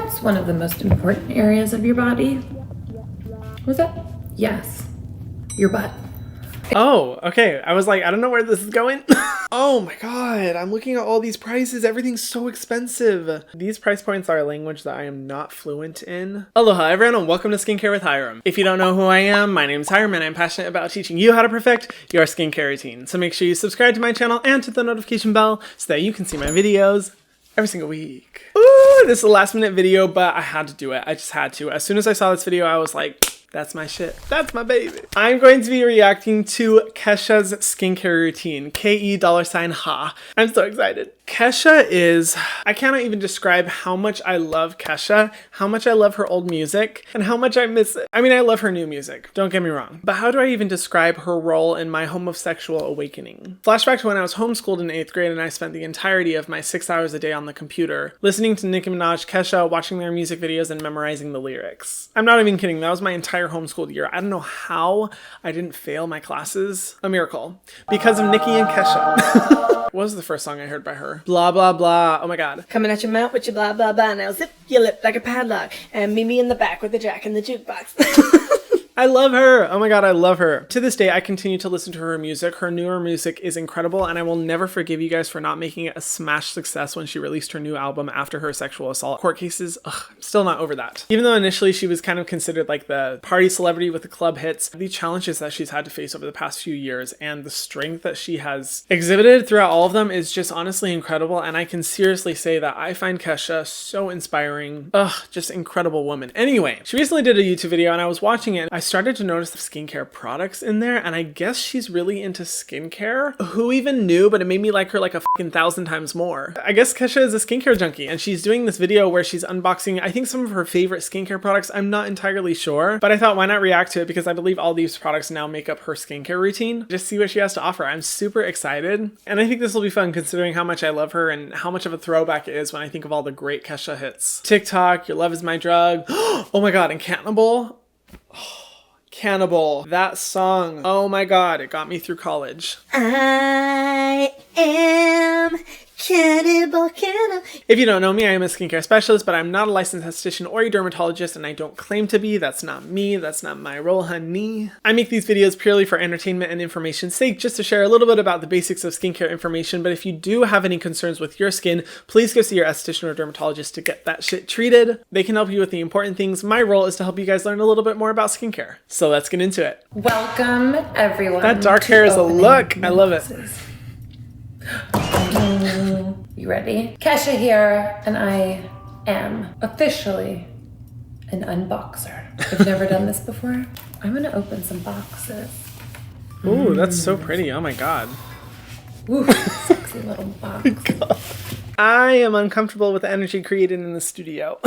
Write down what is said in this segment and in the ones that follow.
What's one of the most important areas of your body? Was that? Yes. Your butt. Oh, okay. I was like, I don't know where this is going. Oh my god, I'm looking at all these prices. Everything's so expensive. These price points are a language that I am not fluent in. Aloha everyone and welcome to Skincare with Hyram. If you don't know who I am, my name is Hyram and I'm passionate about teaching you how to perfect your skincare routine. So make sure you subscribe to my channel and hit the notification bell so that you can see my videos every single week. Ooh, this is a last minute video, but I had to do it. I just had to. As soon as I saw this video, I was like, that's my shit. That's my baby. I'm going to be reacting to Kesha's skincare routine. KE$ha. I'm so excited. Kesha is, I cannot even describe how much I love Kesha, how much I love her old music, and how much I miss it. I mean, I love her new music, don't get me wrong. But how do I even describe her role in my homosexual awakening? Flashback to when I was homeschooled in 8th grade and I spent the entirety of my 6 hours a day on the computer, listening to Nicki Minaj, Kesha, watching their music videos, and memorizing the lyrics. I'm not even kidding, that was my entire homeschooled year. I don't know how I didn't fail my classes. A miracle. Because of Nicki and Kesha. What was the first song I heard by her? Blah, blah, blah. Oh my god. Coming at your mouth with your blah, blah, blah. Now zip your lip like a padlock. And meet me in the back with the jack in the jukebox. I love her. Oh my god, I love her. To this day, I continue to listen to her music. Her newer music is incredible, and I will never forgive you guys for not making it a smash success when she released her new album after her sexual assault court cases. Ugh, I'm still not over that. Even though initially she was kind of considered like the party celebrity with the club hits, the challenges that she's had to face over the past few years and the strength that she has exhibited throughout all of them is just honestly incredible, and I can seriously say that I find Kesha so inspiring. Ugh, just incredible woman. Anyway, she recently did a YouTube video and I was watching it. I started to notice the skincare products in there, and I guess she's really into skincare. Who even knew? But it made me like her like a fucking 1,000 times more. I guess Kesha is a skincare junkie, and she's doing this video where she's unboxing, I think, some of her favorite skincare products. I'm not entirely sure, but I thought why not react to it because I believe all these products now make up her skincare routine. Just see what she has to offer. I'm super excited, and I think this will be fun considering how much I love her and how much of a throwback it is when I think of all the great Kesha hits. TikTok, Your Love Is My Drug. Oh my god, and Cannibal. Cannibal, that song, oh my god, it got me through college. I am cannibal. If you don't know me, I am a skincare specialist, but I'm not a licensed esthetician or a dermatologist, and I don't claim to be. That's not me. That's not my role, honey. I make these videos purely for entertainment and information's sake, just to share a little bit about the basics of skincare information, but if you do have any concerns with your skin, please go see your esthetician or dermatologist to get that shit treated. They can help you with the important things. My role is to help you guys learn a little bit more about skincare. So let's get into it. Welcome, everyone. That dark hair is a look. I love it. You ready? Kesha here, and I am officially an unboxer. I've never done this before. I'm gonna open some boxes. Ooh, that's so pretty. Oh my god. Ooh, sexy little box. I am uncomfortable with the energy created in the studio.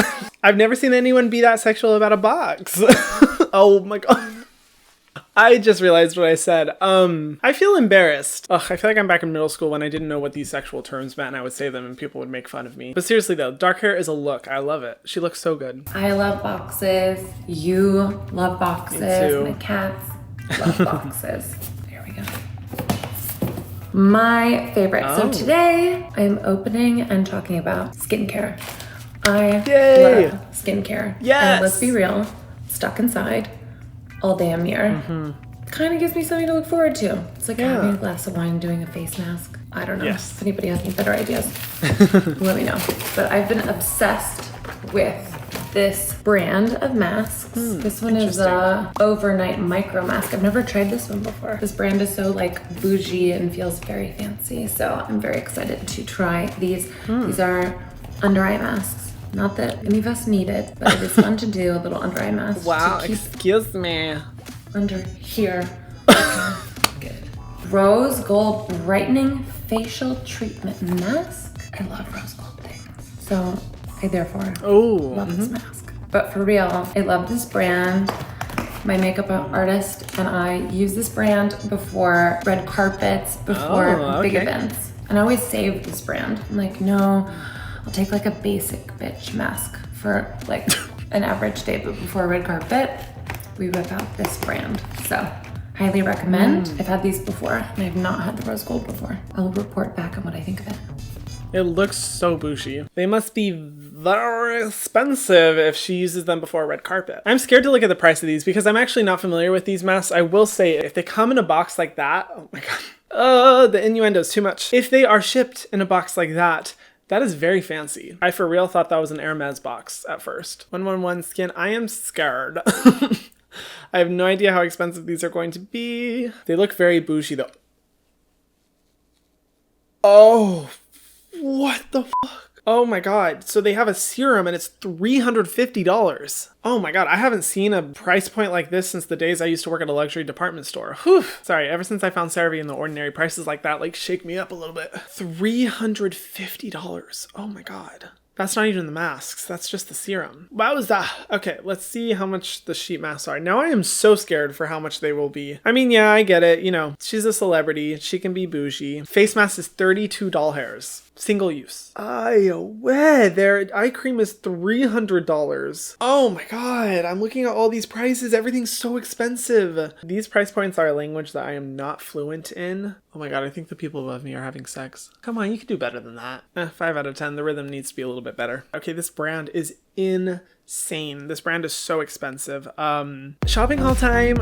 I've never seen anyone be that sexual about a box. Oh my god. I just realized what I said. I feel embarrassed. Ugh, I feel like I'm back in middle school when I didn't know what these sexual terms meant and I would say them and people would make fun of me. But seriously though, dark hair is a look. I love it. She looks so good. I love boxes. You love boxes. Me too. My cats love boxes. There we go. My favorite. Oh. So today I'm opening and talking about skincare. I Yay. love skincare. Yes. And let's be real, stuck inside all damn year. Kind of gives me something to look forward to. It's like having a glass of wine, doing a face mask. I don't know. Yes. If anybody has any better ideas, let me know. But I've been obsessed with this brand of masks. This one is a overnight micro mask. I've never tried this one before. This brand is so like bougie and feels very fancy. So I'm very excited to try these. These are under eye masks. Not that any of us need it, but it is fun to do a little under eye mask. Wow, to keep excuse me. under here. Good. Rose Gold Brightening Facial Treatment Mask. I love rose gold things. So I therefore love this mask. But for real, I love this brand. My makeup artist and I use this brand before red carpets, before big events. And I always save this brand. I'm like, no, I'll take like a basic bitch mask for like an average day, but before a red carpet, we whip out this brand. So highly recommend. I've had these before and I've not had the rose gold before. I'll report back on what I think of it. It looks so bushy. They must be very expensive if she uses them before a red carpet. I'm scared to look at the price of these because I'm actually not familiar with these masks. I will say if they come in a box like that, oh my god. The innuendo is too much. If they are shipped in a box like that, that is very fancy. I for real thought that was an Hermes box at first. 111 Skin, I am scared. I have no idea how expensive these are going to be. They look very bougie though. Oh, what the fuck? Oh my god. So they have a serum and it's $350. Oh my god, I haven't seen a price point like this since the days I used to work at a luxury department store. Whew. Sorry, ever since I found CeraVe in the ordinary, prices like that like shake me up a little bit. $350. Oh my god. That's not even the masks, that's just the serum. Wowza. Okay, let's see how much the sheet masks are. Now I am so scared for how much they will be. I mean, yeah, I get it. You know, she's a celebrity. She can be bougie. Face mask is $32 hairs. Single use. Their eye cream is $300. Oh my god, I'm looking at all these prices. Everything's so expensive. These price points are a language that I am not fluent in. Oh my god, I think the people above me are having sex. Come on, you can do better than that. 5 out of 10. The rhythm needs to be a little bit better. Okay, this brand is insane. This brand is so expensive. Shopping haul time.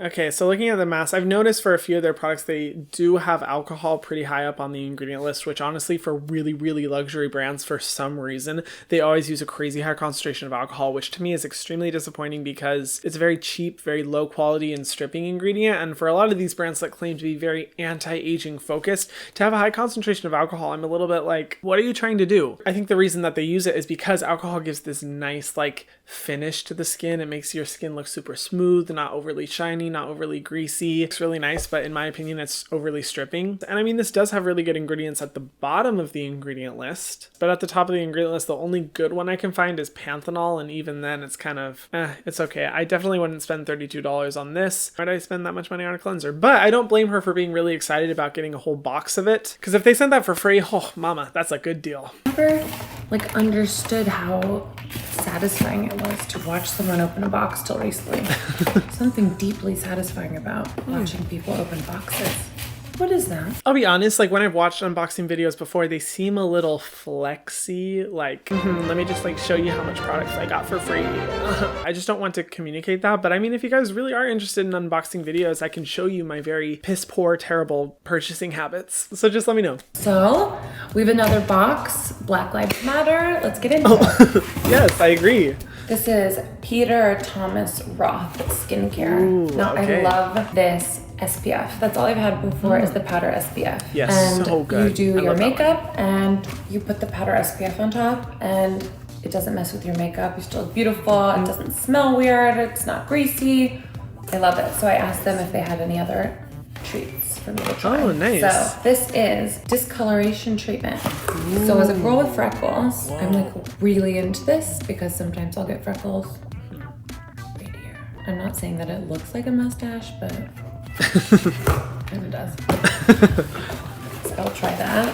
Okay, so looking at the mask, I've noticed for a few of their products, they do have alcohol pretty high up on the ingredient list, which honestly for really, really luxury brands, for some reason, they always use a crazy high concentration of alcohol, which to me is extremely disappointing because it's a very cheap, very low quality and stripping ingredient. And for a lot of these brands that claim to be very anti-aging focused, to have a high concentration of alcohol, I'm a little bit like, what are you trying to do? I think the reason that they use it is because alcohol gives this nice like finish to the skin. It makes your skin look super smooth, not overly shiny, not overly greasy. It's really nice, but in my opinion, it's overly stripping. And I mean, this does have really good ingredients at the bottom of the ingredient list, but at the top of the ingredient list, the only good one I can find is panthenol, and even then it's kind of, it's okay. I definitely wouldn't spend $32 on this. Why'd I spend that much money on a cleanser? But I don't blame her for being really excited about getting a whole box of it, because if they sent that for free, oh mama, that's a good deal. Never like understood how satisfying it was to watch someone open a box till recently. Something deeply satisfying about watching people open boxes. What is that? I'll be honest, like when I've watched unboxing videos before, they seem a little flexy, like, let me just like show you how much products I got for free. I just don't want to communicate that, but I mean, if you guys really are interested in unboxing videos, I can show you my very piss poor, terrible purchasing habits. So just let me know. So we have another box, Black Lives Matter. Let's get into it. Yes, I agree. This is Peter Thomas Roth skincare. Ooh, now okay. I love this SPF. That's all I've had before is the powder SPF. Yes, and so good. You do I your love that makeup and you put the powder SPF on top and it doesn't mess with your makeup. You still look beautiful. It doesn't smell weird. It's not greasy. I love it. So I asked them if they had any other treats for me to try. Oh, nice. So this is discoloration treatment. Ooh. So as a girl with freckles, I'm like really into this because sometimes I'll get freckles right here. I'm not saying that it looks like a mustache, but kind of does. So I'll try that.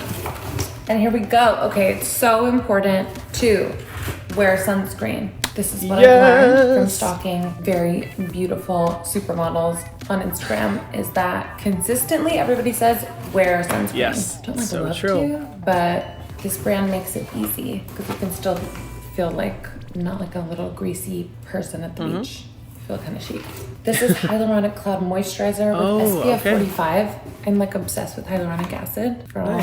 And here we go. Okay, it's so important to wear sunscreen. This is what I've learned from stalking very beautiful supermodels on Instagram is that consistently everybody says wear sunscreen. Yes, Don't like so love true. to, but this brand makes it easy because you can still feel like not like a little greasy person at the beach. Feel kind of chic. This is Hyaluronic Cloud Moisturizer with SPF 45. I'm like obsessed with hyaluronic acid for all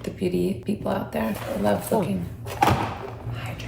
the beauty people out there. I love looking hydrated.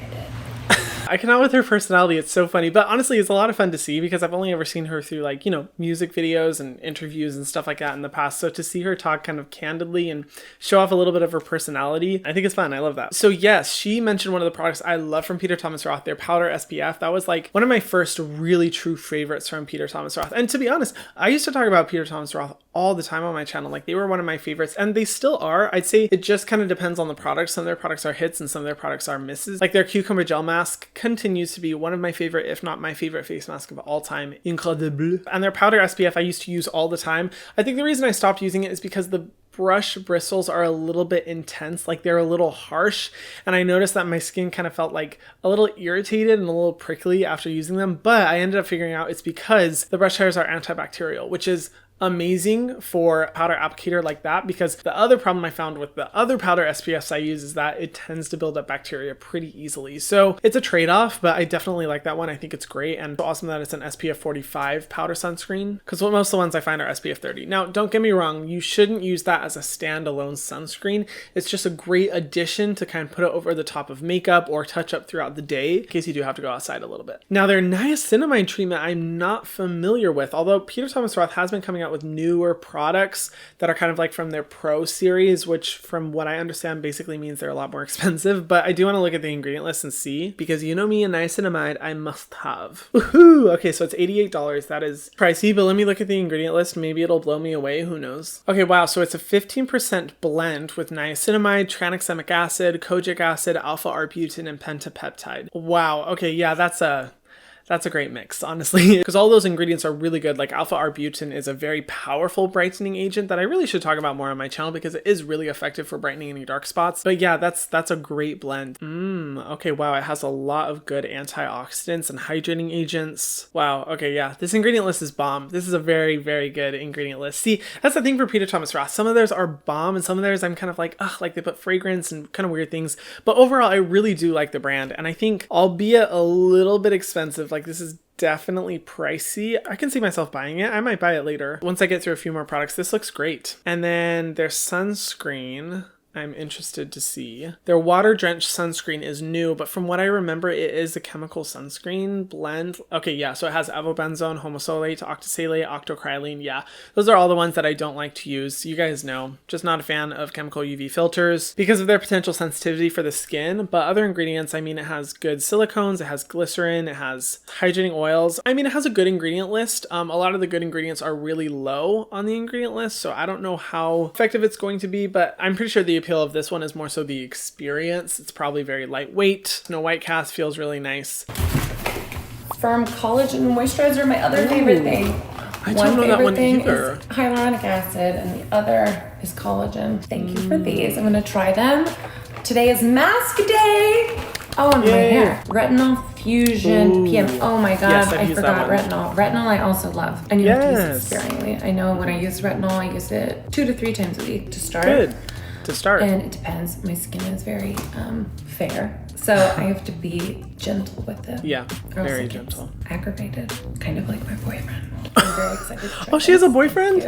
I cannot with her personality. It's so funny. But honestly, it's a lot of fun to see because I've only ever seen her through like, you know, music videos and interviews and stuff like that in the past. So to see her talk kind of candidly and show off a little bit of her personality, I think it's fun. I love that. So yes, she mentioned one of the products I love from Peter Thomas Roth, their powder SPF. That was like one of my first really true favorites from Peter Thomas Roth. And to be honest, I used to talk about Peter Thomas Roth all the time on my channel. Like they were one of my favorites and they still are. I'd say it just kind of depends on the product. Some of their products are hits and some of their products are misses. Like their cucumber gel mask continues to be one of my favorite, if not my favorite face mask of all time. Incredible. And their powder SPF I used to use all the time. I think the reason I stopped using it is because the brush bristles are a little bit intense, like they're a little harsh, and I noticed that my skin kind of felt like a little irritated and a little prickly after using them, but I ended up figuring out it's because the brush hairs are antibacterial, which is amazing for powder applicator like that, because the other problem I found with the other powder SPFs I use is that it tends to build up bacteria pretty easily. So it's a trade-off, but I definitely like that one. I think it's great, and awesome that it's an SPF 45 powder sunscreen, because most of the ones I find are SPF 30. Now, don't get me wrong, you shouldn't use that as a standalone sunscreen. It's just a great addition to kind of put it over the top of makeup or touch up throughout the day in case you do have to go outside a little bit. Now, their niacinamide treatment I'm not familiar with, although Peter Thomas Roth has been coming out with newer products that are kind of like from their Pro series, which from what I understand basically means they're a lot more expensive. But I do want to look at the ingredient list and see, because you know me and niacinamide, I must have. Woohoo! Okay, so it's $88. That is pricey, but let me look at the ingredient list. Maybe it'll blow me away. Who knows? Okay, wow. So it's a 15% blend with niacinamide, tranexamic acid, kojic acid, alpha-arbutin, and pentapeptide. Wow. Okay, yeah, that's a great mix, honestly, because all those ingredients are really good. Like alpha-arbutin is a very powerful brightening agent that I really should talk about more on my channel because it is really effective for brightening any dark spots. But yeah, that's a great blend. Okay, wow, it has a lot of good antioxidants and hydrating agents. Wow, okay, yeah, this ingredient list is bomb. This is a very, very good ingredient list. See, that's the thing for Peter Thomas Roth. Some of theirs are bomb, and some of theirs I'm kind of like, ugh, like they put fragrance and kind of weird things. But overall, I really do like the brand, and I think, albeit a little bit expensive, like this is definitely pricey, I can see myself buying it. I might buy it later once I get through a few more products. This looks great. And then their sunscreen, I'm interested to see. Their water drenched sunscreen is new, but from what I remember, it is a chemical sunscreen blend. Okay, yeah, so it has avobenzone, homosolate, octisalate, octocrylene. Yeah, those are all the ones that I don't like to use. You guys know, just not a fan of chemical UV filters because of their potential sensitivity for the skin. But other ingredients, I mean, it has good silicones, it has glycerin, it has hydrating oils. I mean, it has a good ingredient list. A lot of the good ingredients are really low on the ingredient list, so I don't know how effective it's going to be, but I'm pretty sure the appeal of this one is more so the experience. It's probably very lightweight. No white cast, feels really nice. Firm collagen moisturizer, my other favorite thing. I don't know that one either. Is hyaluronic acid, and the other is collagen. Thank you for these. I'm gonna try them. Today is mask day. Oh, and my hair. Retinol Fusion PM. Oh my god, Yes, I forgot retinol. Retinol I also love. And you have to use it sparingly. I know when I use retinol, I use it 2 to 3 times a week to start. Good. To start. And it depends. My skin is very fair, so I have to be gentle with it. Yeah, or else very it gets gentle. Aggravated, kind of like my boyfriend. I'm very excited to try Oh, she has a boyfriend?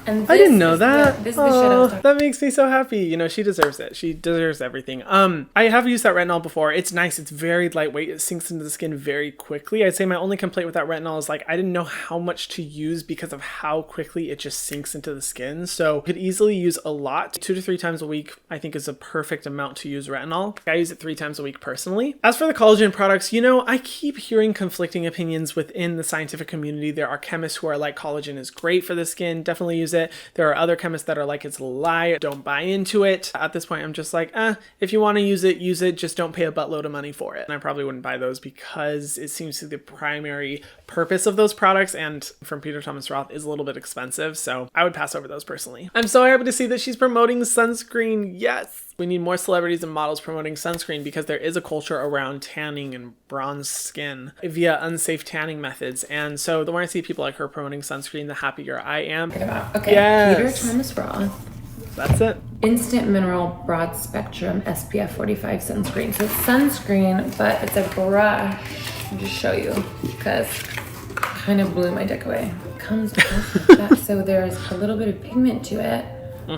And I didn't know that. This is the shit I was talking that makes me so happy. You know, she deserves it. She deserves everything. I have used that retinol before. It's nice. It's very lightweight. It sinks into the skin very quickly. I'd say my only complaint with that retinol is like I didn't know how much to use because of how quickly it just sinks into the skin. So could easily use a lot. 2 to 3 times a week, I think, is a perfect amount to use retinol. I use it 3 times a week personally. As for the collagen products, you know, I keep hearing conflicting opinions within the scientific community. There are chemists who are like collagen is great for the skin, definitely use it. There are other chemists that are like it's a lie, don't buy into it. At this point, I'm just like, if you want to use it, just don't pay a buttload of money for it. And I probably wouldn't buy those because it seems to be the primary purpose of those products, and from Peter Thomas Roth is a little bit expensive, so I would pass over those personally. I'm so happy to see that she's promoting sunscreen. Yes! We need more celebrities and models promoting sunscreen because there is a culture around tanning and bronze skin via unsafe tanning methods. And so the more I see people like her promoting sunscreen, the happier I am. Okay, yes. Peter Thomas Roth. That's it. Instant Mineral Broad Spectrum SPF 45 sunscreen. So it's sunscreen, but it's a brush. I'll just show you because it kind of blew my dick away. It comes off like that. So there's a little bit of pigment to it.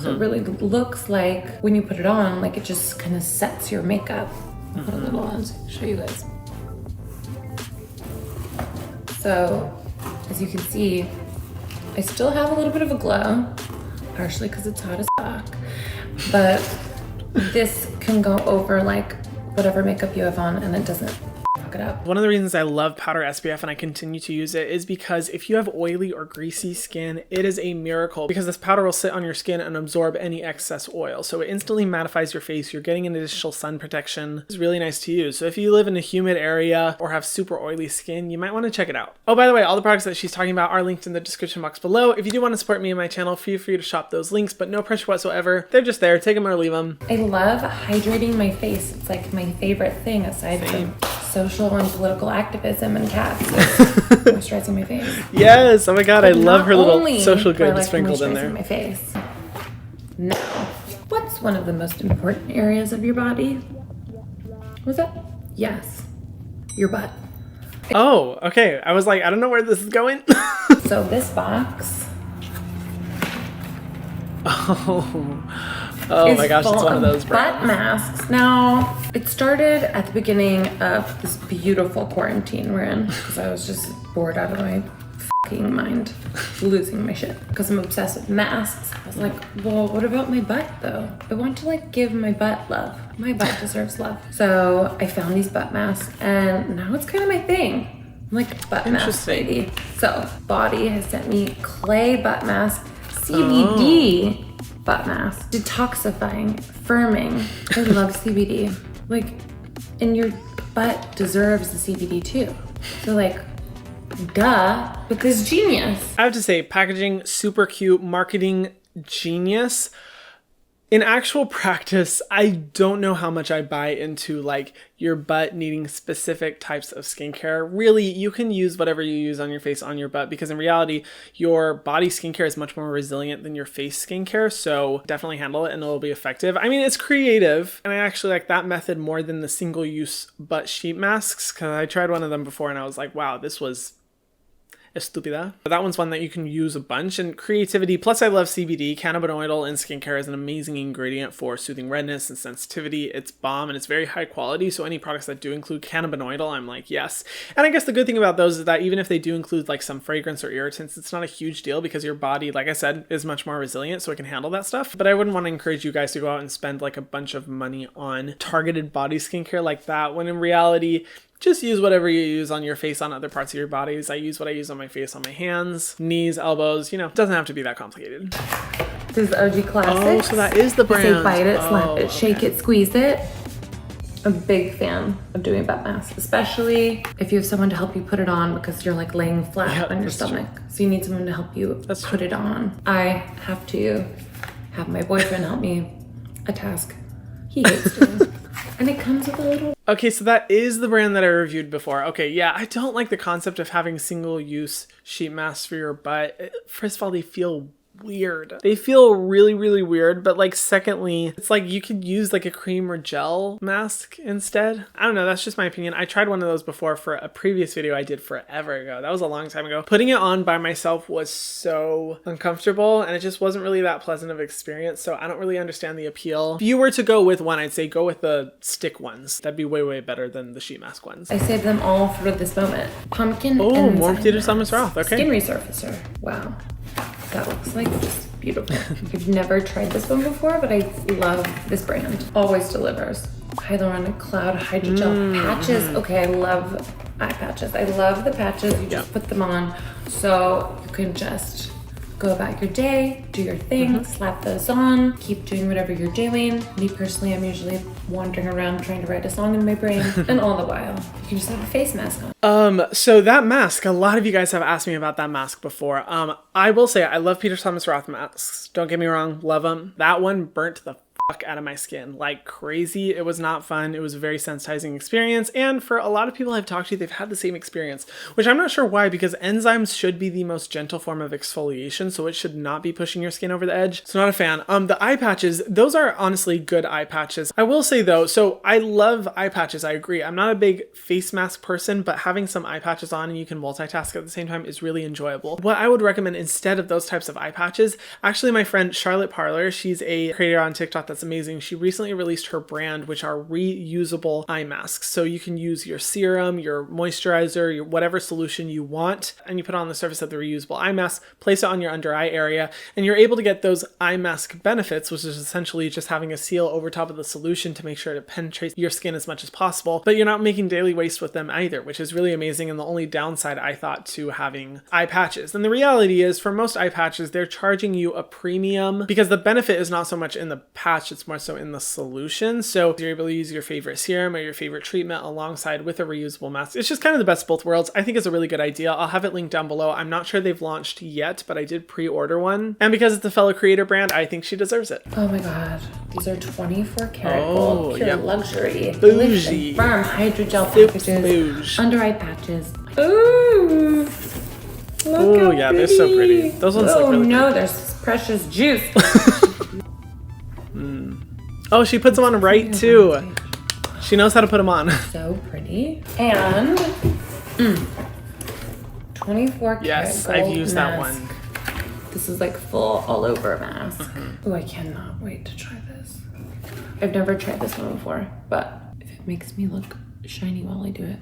So it really looks like when you put it on, like it just kind of sets your makeup. I'll put a little on so I can show you guys. So as you can see, I still have a little bit of a glow, partially because it's hot as fuck, but this can go over like whatever makeup you have on and it doesn't fuck it up. One of the reasons I love powder SPF and I continue to use it is because if you have oily or greasy skin, it is a miracle because this powder will sit on your skin and absorb any excess oil. So it instantly mattifies your face. You're getting an additional sun protection. It's really nice to use. So if you live in a humid area or have super oily skin, you might want to check it out. Oh, by the way, all the products that she's talking about are linked in the description box below. If you do want to support me and my channel, feel free to shop those links, but no pressure whatsoever. They're just there. Take them or leave them. I love hydrating my face. It's like my favorite thing aside from social and political activism and cats is moisturizing my face. Yes. Oh my God. I love her little Only social do I good like sprinkled in moisturizing there. my face. Now, what's one of the most important areas of your body? Was that? Yes, your butt. Oh, okay. I was like, I don't know where this is going. So this box Oh my gosh, it's full one of those butt brands. masks. Now, it started at the beginning of this beautiful quarantine we're in because I was just bored out of my fucking mind, losing my shit because I'm obsessed with masks. I was like, well, what about my butt though? I want to like give my butt love. My butt deserves love. So I found these butt masks and now it's kind of my thing. I'm like butt mask lady. So Bawdy has sent me clay butt mask, CBD butt mask, detoxifying, firming. I love CBD. Like, and your butt deserves the CBD too. So like, duh, but this genius. I have to say, packaging, super cute, marketing, genius. In actual practice, I don't know how much I buy into like your butt needing specific types of skincare. Really, you can use whatever you use on your face on your butt because in reality, your body skincare is much more resilient than your face skincare. So definitely handle it and it'll be effective. I mean, it's creative and I actually like that method more than the single-use butt sheet masks because I tried one of them before and I was like, wow, this was estúpida. But that one's one that you can use a bunch and creativity. Plus I love CBD. Cannabinoidal in skincare is an amazing ingredient for soothing redness and sensitivity. It's bomb and it's very high quality. So any products that do include cannabinoidal, I'm like, yes. And I guess the good thing about those is that even if they do include like some fragrance or irritants, it's not a huge deal because your body, like I said, is much more resilient so it can handle that stuff. But I wouldn't want to encourage you guys to go out and spend like a bunch of money on targeted body skincare like that when in reality, just use whatever you use on your face on other parts of your bodies. I use what I use on my face on my hands, knees, elbows, you know, it doesn't have to be that complicated. This is OG Classics. Oh, so that is the brand. They say bite it, slap it, okay. shake it, squeeze it. I'm a big fan of doing butt masks, especially if you have someone to help you put it on because you're like laying flat on your stomach. True. So you need someone to help you put it on. I have to have my boyfriend help me, a task he hates doing. And it comes with a little... Okay, so that is the brand that I reviewed before. Okay, yeah, I don't like the concept of having single-use sheet masks for your butt. First of all, they feel weird. They feel really, really weird, but like secondly, it's like you could use like a cream or gel mask instead. I don't know, that's just my opinion. I tried one of those before for a previous video I did forever ago. That was a long time ago. Putting it on by myself was so uncomfortable and it just wasn't really that pleasant of an experience, so I don't really understand the appeal. If you were to go with one, I'd say go with the stick ones. That'd be way, way better than the sheet mask ones. I saved them all for this moment. Pumpkin enzyme more Theater Thomas Roth, okay. Skin resurfacer. Wow. That looks like just beautiful. I've never tried this one before, but I love this brand. Always delivers. Hyaluronic Cloud Hydrogel patches. Okay, I love eye patches. I love the patches. You just put them on so you can just go about your day, do your thing, slap those on, keep doing whatever you're doing. Me personally, I'm usually wandering around trying to write a song in my brain, and all the while, you can just have a face mask on. So that mask, a lot of you guys have asked me about that mask before. I will say I love Peter Thomas Roth masks. Don't get me wrong, love them. That one burnt the fuck out of my skin like crazy. It was not fun. It was a very sensitizing experience, and for a lot of people I've talked to, they've had the same experience, which I'm not sure why, because enzymes should be the most gentle form of exfoliation, so it should not be pushing your skin over the edge. So not a fan. The eye patches, those are honestly good eye patches. I will say though, so I love eye patches, I agree. I'm not a big face mask person, but having some eye patches on and you can multitask at the same time is really enjoyable. What I would recommend instead of those types of eye patches, actually my friend Charlotte Parler, she's a creator on TikTok that's amazing. She recently released her brand, which are reusable eye masks. So you can use your serum, your moisturizer, your whatever solution you want, and you put it on the surface of the reusable eye mask, place it on your under eye area, and you're able to get those eye mask benefits, which is essentially just having a seal over top of the solution to make sure it penetrates your skin as much as possible, but you're not making daily waste with them either, which is really amazing and the only downside I thought to having eye patches. And the reality is for most eye patches, they're charging you a premium because the benefit is not so much in the patch patch, it's more so in the solution. So you're able to use your favorite serum or your favorite treatment alongside with a reusable mask. It's just kind of the best of both worlds. I think it's a really good idea. I'll have it linked down below. I'm not sure they've launched yet, but I did pre-order one. And because it's a fellow creator brand, I think she deserves it. Oh my god. These are 24 karat gold, pure luxury. Bougie. Firm hydrogel packages, under eye patches. Ooh. Oh yeah, they're so pretty. Those ones look really no, pretty. there's precious juice. Oh, she puts them on right too. She knows how to put them on. So pretty. And 24 karat Yes, gold I've used that mask. one. This is like full all over mask. Oh, I cannot wait to try this. I've never tried this one before, but if it makes me look shiny while I do it,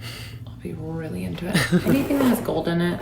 I'll be really into it. Anything that has gold in it,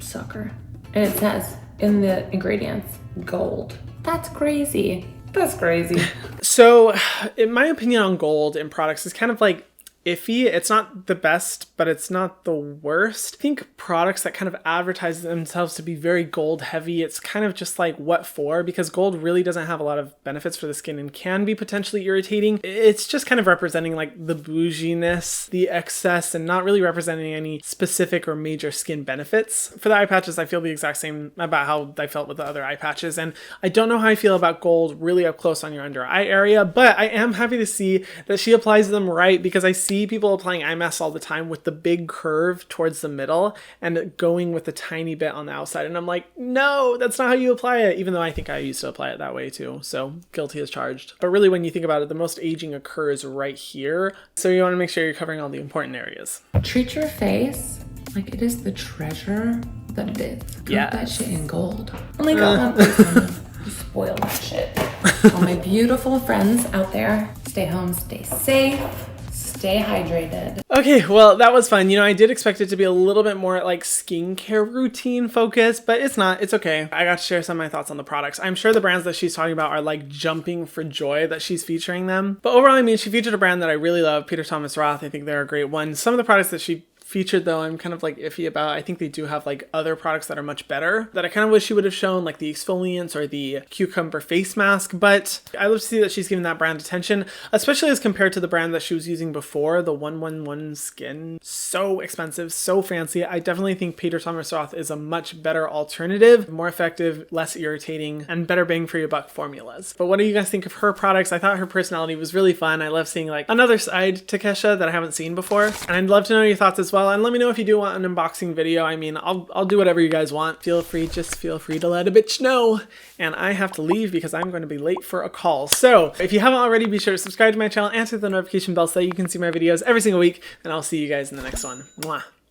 sucker. And it says in the ingredients, gold. That's crazy. That's crazy. So, in my opinion on gold in products is kind of like iffy. It's not the best, but it's not the worst. I think products that kind of advertise themselves to be very gold heavy, it's kind of just like what for? Because gold really doesn't have a lot of benefits for the skin and can be potentially irritating. It's just kind of representing like the bouginess, the excess, and not really representing any specific or major skin benefits. For the eye patches, I feel the exact same about how I felt with the other eye patches. And I don't know how I feel about gold really up close on your under eye area, but I am happy to see that she applies them right, because I see people applying eye masks all the time with the big curve towards the middle and going with a tiny bit on the outside. And I'm like, no, that's not how you apply it, even though I think I used to apply it that way too. So guilty as charged. But really, when you think about it, the most aging occurs right here. So you want to make sure you're covering all the important areas. Treat your face like it is the treasure that it is. Put that shit in gold. Only got one face on it. You spoil that shit. All my beautiful friends out there, stay home, stay safe. Stay hydrated. Okay, well, that was fun. You know, I did expect it to be a little bit more like skincare routine focused, but it's not. It's okay. I got to share some of my thoughts on the products. I'm sure the brands that she's talking about are like jumping for joy that she's featuring them. But overall, I mean, she featured a brand that I really love, Peter Thomas Roth. I think they're a great one. Some of the products that she featured though, I'm kind of like iffy about. I think they do have like other products that are much better that I kind of wish she would have shown, like the exfoliants or the cucumber face mask. But I love to see that she's giving that brand attention, especially as compared to the brand that she was using before, the 111 Skin. So expensive, so fancy. I definitely think Peter Thomas Roth is a much better alternative, more effective, less irritating, and better bang for your buck formulas. But what do you guys think of her products? I thought her personality was really fun. I love seeing like another side to Kesha that I haven't seen before. And I'd love to know your thoughts as well. And let me know if you do want an unboxing video. I mean, I'll do whatever you guys want. Just feel free to let a bitch know. And I have to leave because I'm going to be late for a call. So if you haven't already, be sure to subscribe to my channel and hit the notification bell so that you can see my videos every single week. And I'll see you guys in the next one. Mwah.